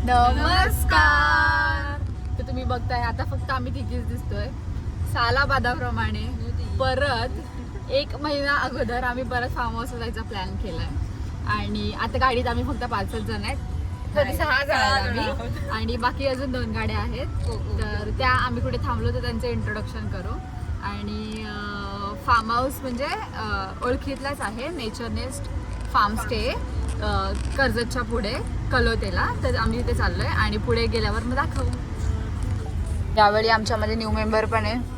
नमस्कार. तर तुम्ही बघताय आता फक्त आम्ही तिघीच दिसतोय सालाबादाप्रमाणे. परत 1 महिना अगोदर आम्ही परत फार्म हाऊसला जायचा प्लॅन केलाय आणि आता गाडीत आम्ही फक्त 5 जण आहेत. तर 6 जण आहेत आम्ही आणि बाकी अजून 2 गाड्या आहेत. तर त्या आम्ही कुठे थांबलो तर त्यांचं इंट्रोडक्शन करू. आणि फार्म हाऊस म्हणजे ओळखीतलाच आहे, नेचर नेस्ट फार्म स्टे कर्जतच्या पुढे कलोतेला. तर आम्ही तिथे चाललोय आणि पुढे गेल्यावर मग दाखवू. यावेळी आमच्यामध्ये न्यू मेंबर पण आहे.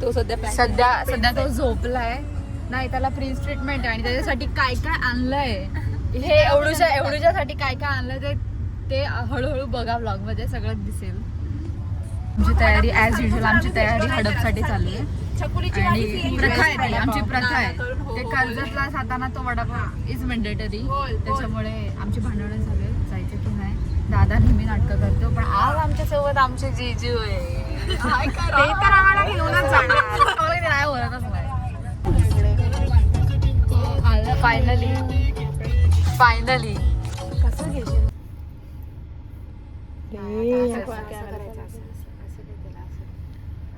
तो सध्या तो झोपलाय. नाही, त्याला प्रिन्स ट्रीटमेंट आहे आणि त्याच्यासाठी काय काय आणलंय, हे एवढूच्यासाठी काय काय आणलंय ते हळूहळू बघा व्लॉग मध्ये सगळं दिसेल. आमची तयारी ॲज युजल, आमची तयारी हडपसाठी चालू आहे आणि प्रथा आहे ती, आमची प्रथा आहे. ते कर्जतला जाताना तो वडापाव इज मॅन्डेटरी. त्याच्यामुळे आमची भांडणं झाली जायचं की नाही. दादा नेहमी नाटकं करतो, पण आज आमच्या सोबत आमचे जीजू आहे. ते तर आम्हाला घेऊनच जाणार. नाही बोलतच नाही. फायनली कसं घेशील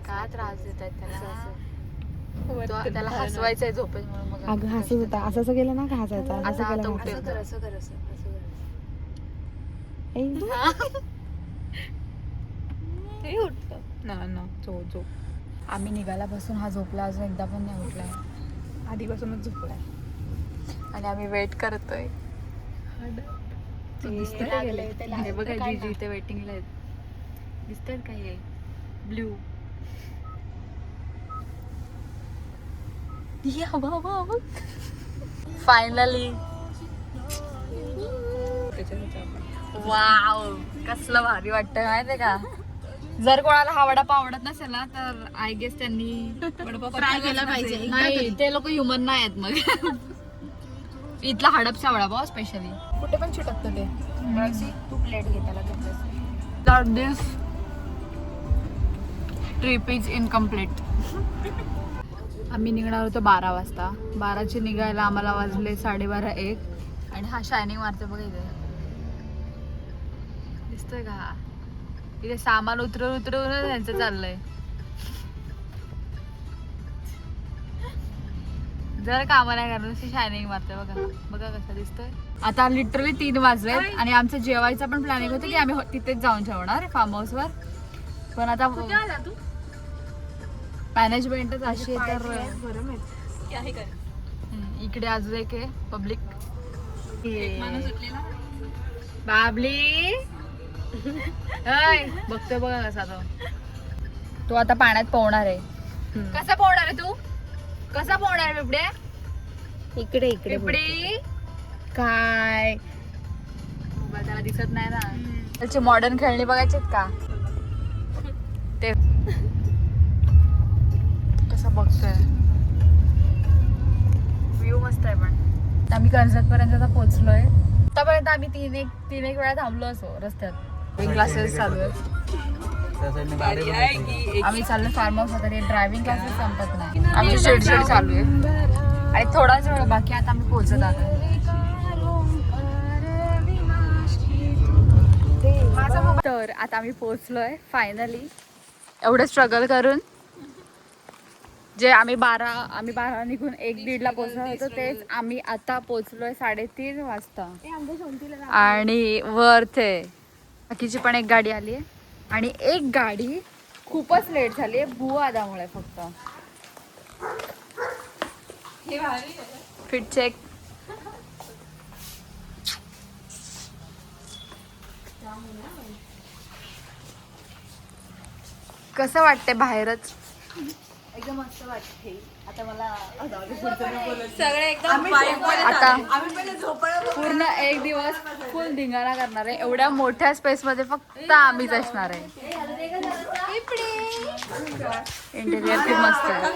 काय त्रास देत आहेत त्याला. त्याला हसवायचंय झोपेत म्हणून. अगं हसत होता, असं गेलं ना का हसायचा. असं आम्ही निघाल्यापासून हा झोपला, अजून एकदा पण नाही उठलाय. आधीपासूनच झोपलाय आणि आम्ही वेट करतोय. हे बघा जीजू इथे वेटिंगला आहेत. दिसतात काय हे ब्ल्यू. फायनली वाव, कसलं भारी वाटतं माहितीये का. जर कोणाला हा वडापाव आवडत नसेल ना तर आय गेस त्यांनी फ्राय केला पाहिजे. नाही, ते लोक ह्युमन नाही आहेत मग. इथला हडपचा वडापाव स्पेशली कुठे पण चिटकतं ते. तू प्लेट घे त्याला. दिस ट्रिप इज इनकम्प्लीट. आम्ही निघणार होतो 12 वाजता. 12ची निघायला आम्हाला वाजले 12:30-1. आणि हा शायनिंग मारतो बघा इथे, दिसतोय का. इथे सामान उतरवून त्यांचं चाललंय. जर कामं नाही करणार शायनिंग मारतोय बघा. बघा कसं दिसतोय. आता लिटरली 3 वाजले आणि आमचं जेवायचा पण प्लॅनिंग होतं की आम्ही तिथेच जाऊन जेवणार फार्म हाऊस वर. पण आता मॅनेजमेंटच अशी आहे तर इकडे अजून एक आहे पब्लिक. बाबली बघतोय बघा कसा तो आता पाण्यात पोहणार आहे. कसा पोहणार आहे तू, कसा पोहणार आहे बिबड्या. इकडे इकडे बिबडी काय त्याला दिसत नाही ना. त्याची मॉडर्न खेळणी बघायचीत का ते. कसं बघतोय, व्ह्यू मस्त आहे. पण आम्ही कर्जत पर्यंत आता पोहोचलोय. आतापर्यंत आम्ही तीन एक वेळा थांबलो असो रस्त्यात. क्लासेस चालू आहेत. आम्ही चाललो फार्म हाऊस तरी ड्रायव्हिंग क्लासेस संपत नाही. आमची चिडचिड चालू आहे आणि थोडाच वेळ बाकी. आता आम्ही पोहोचत आहोत. तर आता आम्ही पोहोचलोय फायनली. एवढं स्ट्रगल करून जे आम्ही 12 निघून 1-1:30 पोहोचणार होतो तेच आम्ही आता पोहोचलोय 3:30 वाजता. आणि वर ते बाकीची पण एक गाडी आली आहे आणि एक गाडी खूपच लेट झाली आहे भूआदामुळे. फक्त फिट चेक. कसं वाटतंय बाहेरच. एकदम मस्त वाटते. आता मला आता पूर्ण 1 दिवस फुल धिंगाणा करणार आहे. एवढ्या मोठ्या स्पेस मध्ये फक्त आम्हीच असणार आहे. इंटेरियर खूप मस्त आहे.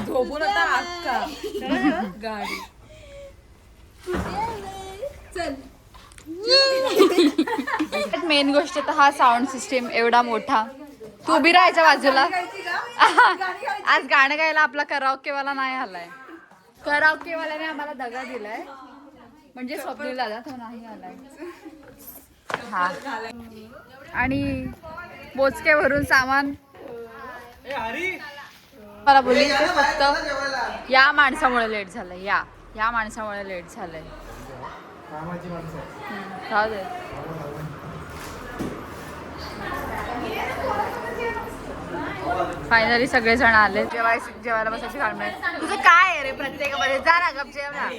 झोपून होता अक्का गाडी. मेन गोष्ट तर हा साऊंड सिस्टीम एवढा मोठा. तू उभी राहायच्या बाजूला. आज गाणं गायला आपला कराओकेवाला नाही आलाय. कराओकेवाल्याने आम्हाला दगा दिलाय, म्हणजे स्वप्नील दादा तो नाही आलाय. हा आणि बोचके भरून सामान मला बोलली ते फक्त या माणसामुळे लेट झालंय. या माणसामुळे लेट झालंय. जाऊ दे. फायनली सगळेजण आले. जेवायला बसायची काळ मिळेल. तुझं काय आहे रे प्रत्येकामध्ये? जा ना गप जेव ना.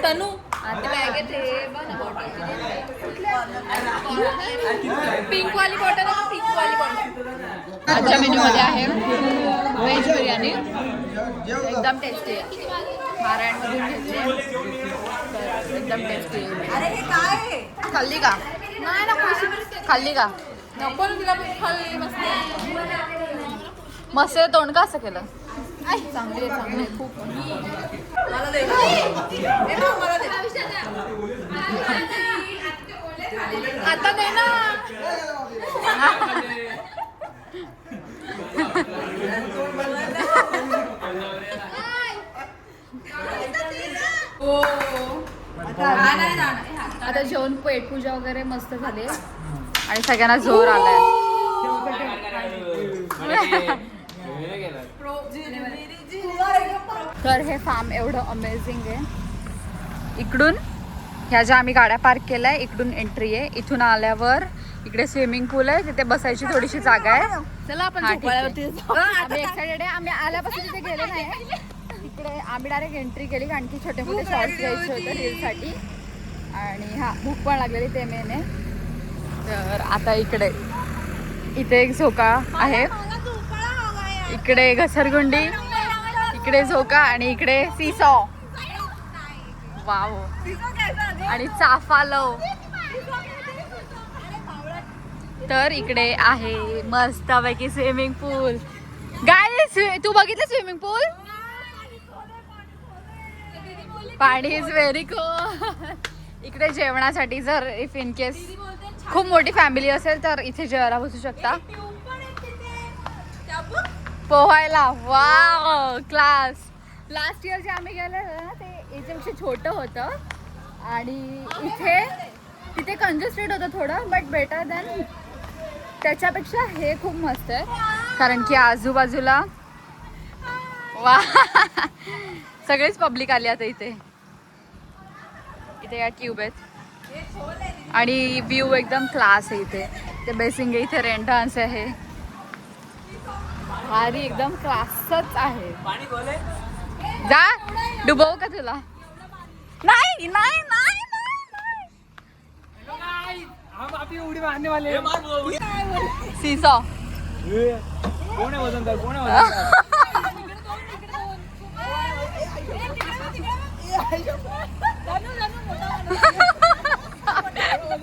तनू पिंक वाली बॉटल, पिंक वाली बॉटल. आजच्या मेन्यू मध्ये आहे व्हेज बिर्याणी, एकदम टेस्टी आहे. नारायणमधून घेतली तर एकदम टेस्टी आहे. अरे हे काय आहे? खाल्ली का? नाही ना, खाल्ली का? नको तिला खाल्ली मस्त. मस्त आहे. तोंड का असं केलं? चांगली आहे, चांगली आहे खूप. मला दे. मला दे. आता दे ना. आता जेवण पेटपूजा वगैरे मस्त झाले आणि सगळ्यांना जोर आलाय. तर हे फार्म एवढं अमेझिंग आहे. इकडून ह्या ज्या आम्ही गाड्या पार्क केल्याय इकडून एंट्री आहे. इथून आल्यावर इकडे स्विमिंग पूल आहे, तिथे बसायची थोडीशी जागा आहे. चला आपण आम्ही एक्साइटेड आहे. आम्ही आल्यापासून तिथे गेलो नाही. इकडे आम्ही डायरेक्ट एंट्री केली कारण की छोटे मोठे शॉर्ट्स घ्यायचे होते रीलसाठी. आणि हा भूक पण लागलेली ते मेन आहे. तर आता इथे एक झोका आहे, इकडे घसरगुंडी, इकडे झोका आणि इकडे सीसॉ. वाव. आणि चाफालो. तर इकडे आहे मस्तपैकी स्विमिंग पूल. गाईस तू बघितलं स्विमिंग पूल? पाणी इज व्हेरी कोल्ड. इकडे जेवणासाठी जर इफ इन केस खूप मोठी फॅमिली असेल तर इथे जेवायला बसू शकता. पोहायला. Wow class. लास्ट इयर जे आम्ही गेलेलो ना ते याच्यापेक्षा छोटं होतं आणि तिथे कंजेस्टेड होतं थोडं, बट बेटर दॅन त्याच्यापेक्षा हे खूप मस्त आहे कारण की आजूबाजूला वा सगळेच पब्लिक आली आता इथे या ट्यूब आहेत आणि व्ह्यू एकदम क्लास आहे. इथे ते बेसिंग आहे, इथे रेन डान्स आहे. भारी एकदम क्लासच आहे. जा डुबव का तुला? नाही नाही नाही उडी मारने वाले सीसॉ. कोण आहे वजनदार? कोण आहे वजनदार?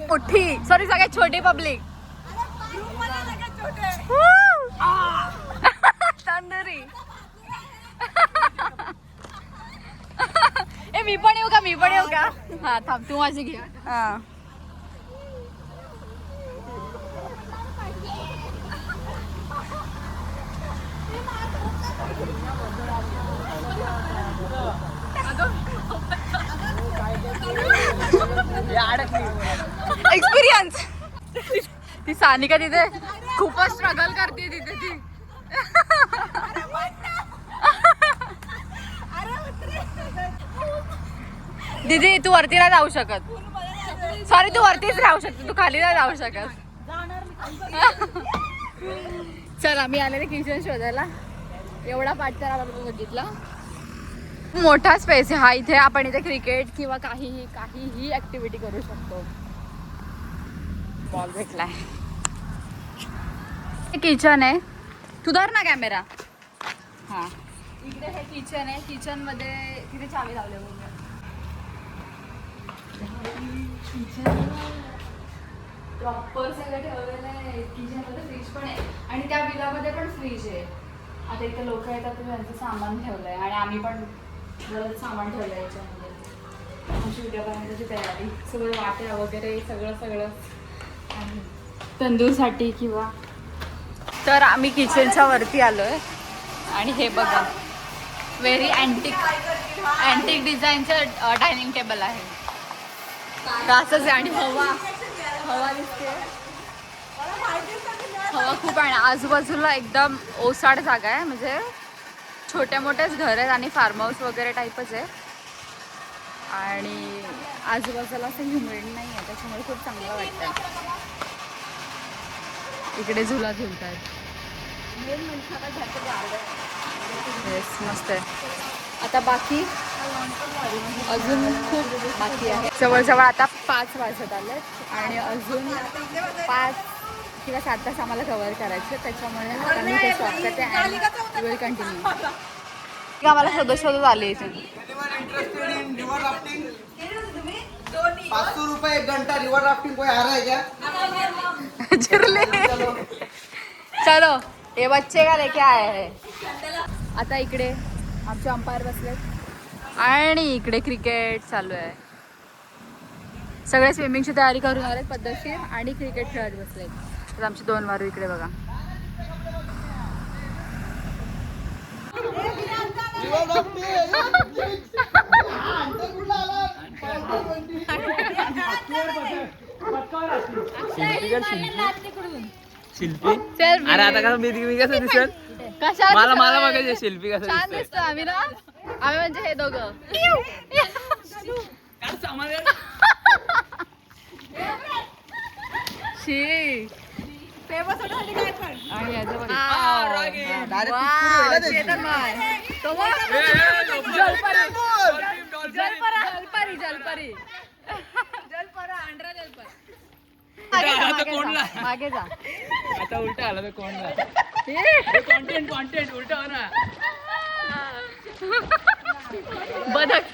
मोठी सॉरी सगळ्यात छोटी पब्लिक. तंदुरी. ए मी पण येऊ का? हा थांब तू माझी घे. हा एक्सपिरियन्स. ती सानिका तिथे खूपच स्ट्रगल करते तिथे ती. दीदी तू वरती नाही जाऊ शकत. सॉरी तू वरतीच राहू शकते, तू खाली नाही जाऊ शकत. चला मी आलेले किचन शोधायला. एवढा पाठ तर आपण बघितला. मोठा स्पेस आहे हा. इथे आपण इथे क्रिकेट किंवा काहीही ऍक्टिव्हिटी करू शकतो. बॉल भेटलाय. किचन आहे. तू धर ना कॅमेरा. हा इकडे हे किचन आहे. किचन मध्ये तिथे चावी लावले बघा. प्रॉपर सगळं ठेवलेलं आहे. किचन मध्ये फ्रीज पण आहे आणि त्या विलामध्ये पण फ्रीज आहे. आता इथे लोक येतात तर त्यांचं सामान ठेवलंय आणि आम्ही पण जरा सामान ठेवलंय याच्यामध्ये. आमची उद्यापर्यंतची तयारी सगळं वाट्या वगैरे सगळं आणि तंदूरसाठी किंवा. तर आम्ही किचनच्या वरती आलोय आणि हे बघा व्हेरी अँटिक डिझाईनचं डायनिंग टेबल आहे. तर असंच आहे आणि हवा दिसते. हवा खूप आहे. आजूबाजूला एकदम ओसाड जागा आहे, म्हणजे छोट्या मोठ्याच घर आहेत आणि फार्म हाऊस वगैरे टाईपच आहे. आणि आजूबाजूला असं ह्युमिड नाही आहे, त्याच्यामुळे खूप चांगलं वाटतं. इकडे झुला झुलतात. येस, मस्त आहे. आता बाकी अजून खूप बाकी आहे. जवळजवळ आता 5 वाजत आले आणि अजून 5 किंवा 7 तास आम्हाला कव्हर करायचे. त्याच्यामुळे आता मी ते स्टॉप करते आणि विल कंटिन्यू. आम्हाला शोधत आले इथे. 500 रुपये 1 घंटा रिवर राफ्टिंग. कोई आ रहा है क्या? चिरले. चलो ये बच्चे का लेके आए है. आता इकडे आमचे अंपायर बसलेत आणि इकडे क्रिकेट चालू आहे. सगळे स्विमिंगची तयारी करून आलेत पद्धतशीर आणि क्रिकेट खेळत बसलेत. तर आमचे 2 वारू इकडे बघा. शिल्पी. अरे आता कसं मी कसं दिसत मला बघायचं शिल्पी कसं छान दिसतो आम्ही ना. आम्ही म्हणजे हे दोघं. शी. आणि याचं बघा. वाव, चेतन भाई. तो बघ. जलपरी. मागे जा. आता उलटा आला तर कोण कॉन्टेंट उलटा हो ना. बदक.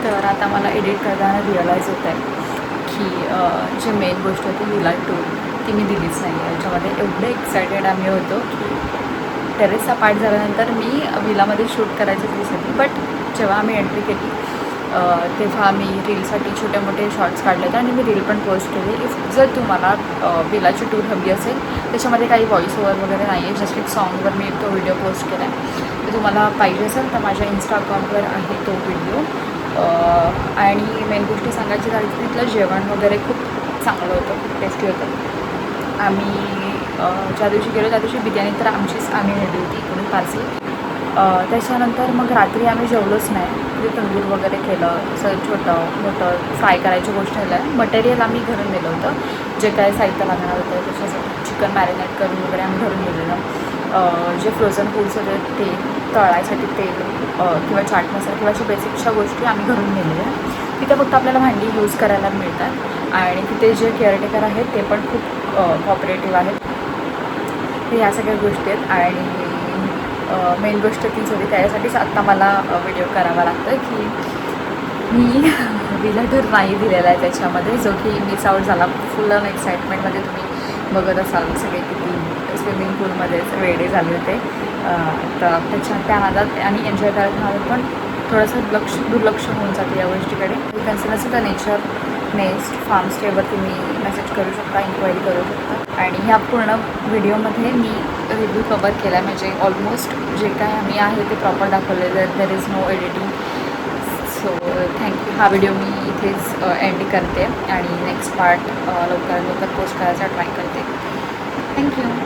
तर आता मला एडिट करताना रिअलाइज होत आहे की जी मेन गोष्ट होती विला टूर ती मी दिलीच नाही. याच्यामध्ये एवढे एक्सायटेड आम्ही होतो की टेरेसचा पार्ट झाल्यानंतर मी विलामध्ये शूट करायचं त्यासाठी. बट जेव्हा आम्ही एंट्री केली तेव्हा आम्ही रीलसाठी छोटे मोठे शॉर्ट्स काढले होते आणि मी रील पण पोस्ट केली. जर तुम्हाला विलाची टूर हवी असेल, त्याच्यामध्ये काही व्हॉइस ओव्हर वगैरे नाही आहे, जस्ट एक सॉन्गवर मी तो व्हिडिओ पोस्ट केला आहे. तर तुम्हाला पाहिजे असेल तर माझ्या इन्स्टा अकाउंटवर आहे तो व्हिडिओ. आणि मेन गोष्टी सांगायची झाली तर तिथलं जेवण वगैरे खूप चांगलं होतं, खूप टेस्टी होतं. आम्ही ज्या दिवशी गेलो त्या दिवशी बिर्याणी तर आम्ही नेली होती इकडून पार्सल. त्याच्यानंतर मग रात्री आम्ही जेवलोच नाही. म्हणजे तंदूर वगैरे केलं, असं छोटं मोठं फ्राय करायची गोष्ट झालं. मटेरियल आम्ही घरून नेलं होतं, जे काय साहित्य लागणार होतं त्याच्यासाठी. चिकन मॅरिनेट करून वगैरे आम्ही घरून नेलेलं. जे फ्रोझन फूड्स होते ते तळायसाठी तेल किंवा चाट मसाला किंवा अशा बेसिकच्या गोष्टी आम्ही घरून नेलेल्या. तिथे फक्त आपल्याला भांडी यूज करायला मिळतात आणि तिथे जे केअरटेकर आहेत ते पण खूप कॉपरेटिव्ह आहेत. तर ह्या सगळ्या गोष्टी आहेत. आणि मेन गोष्ट तीच होती, त्याच्यासाठीच आत्ता मला व्हिडिओ करावा लागतो की मी विला टूर नाही दिलेला आहे त्याच्यामध्ये, जो की मिस आऊट झाला. फुल ऑन एक्साइटमेंटमध्ये तुम्ही बघत असाल सगळे किती स्विमिंग पूलमध्ये वेडे झाले होते. तर त्या नादात आणि एन्जॉय करायच्या नादात पण थोडंसं दुर्लक्ष होऊन जाते या गोष्टीकडे. यू कॅन सी नसेल तर नेचर नेस्ट फार्म स्टेवर तुम्ही मेसेज करू शकता, इन्क्वायरी करू शकता. आणि ह्या पूर्ण व्हिडिओमध्ये मी रिव्ह्यू कवर केला आहे, म्हणजे ऑलमोस्ट जे काय आम्ही आहे ते प्रॉपर दाखवलेलं. There is no editing. So thank you. हा व्हिडिओ मी इथेच एंड करते आणि नेक्स्ट पार्ट लवकर पोस्ट करायचा ट्राय करते. थँक्यू.